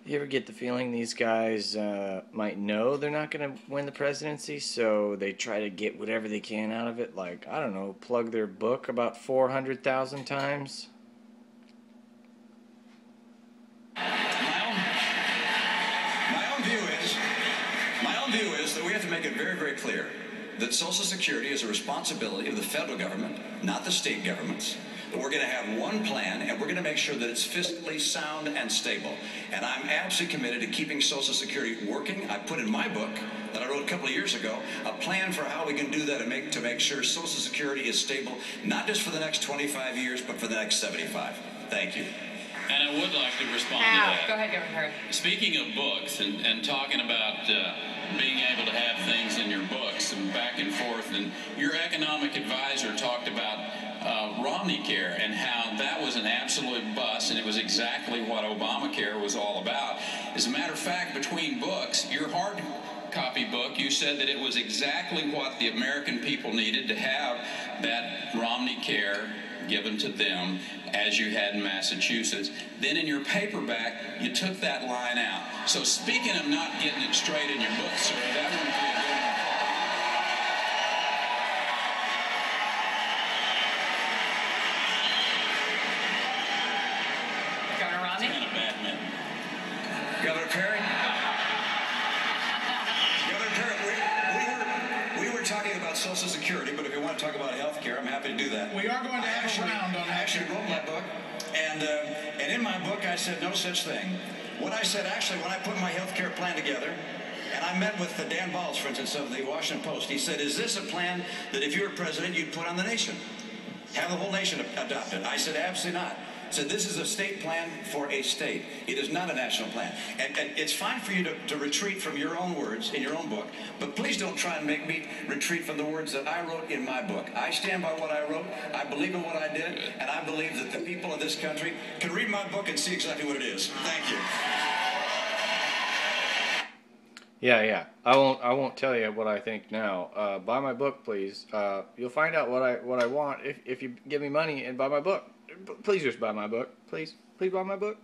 You ever get the feeling these guys might know they're not going to win the presidency, so they try to get whatever they can out of it? Like, I don't know, plug their book about 400,000 times? My own view is that we have to make it very, very clear that Social Security is a responsibility of the federal government, not the state governments. That we're going to have one plan, and we're going to make sure that it's fiscally sound and stable. And I'm absolutely committed to keeping Social Security working. I put in my book that I wrote a couple of years ago a plan for how we can do that and to make sure Social Security is stable, not just for the next 25 years, but for the next 75. Thank you. And I would like to respond to that. Go ahead, Governor. Speaking of books and talking about being able to have things in your books and back and forth, and your economic advisor talked about Romney Care and how that was an absolute bust, and it was exactly what Obamacare was all about. As a matter of fact, between books, your hard copy book, you said that it was exactly what the American people needed to have that Romney Care given to them as you had in Massachusetts. Then in your paperback, you took that line out. So speaking of not getting it straight in your book, sir, that wouldn't be a good one. Governor Romney? Kind of bad, man. Governor Perry? We were talking about Social Security, but if you want to talk about health care, I'm happy to do that. We are going to have a round on I actually wrote my book, and in my book I said no such thing. What I said actually when I put my health care plan together, and I met with Dan Balls, for instance, of the Washington Post, he said, is this a plan that if you were president you'd put on the nation? Have the whole nation adopt it? I said, absolutely not. I said, this is a state plan for a state. It is not a national plan. And it's fine for you to retreat from your own words in your own book, but please don't try and make me retreat from the words that I wrote in my book. I stand by what I wrote, I believe in what I did, and I believe that the people of this country can read my book and see exactly what it is. Thank you. Yeah. I won't tell you what I think now. Buy my book, please. You'll find out what I want if you give me money and buy my book. Please just buy my book. Please buy my book.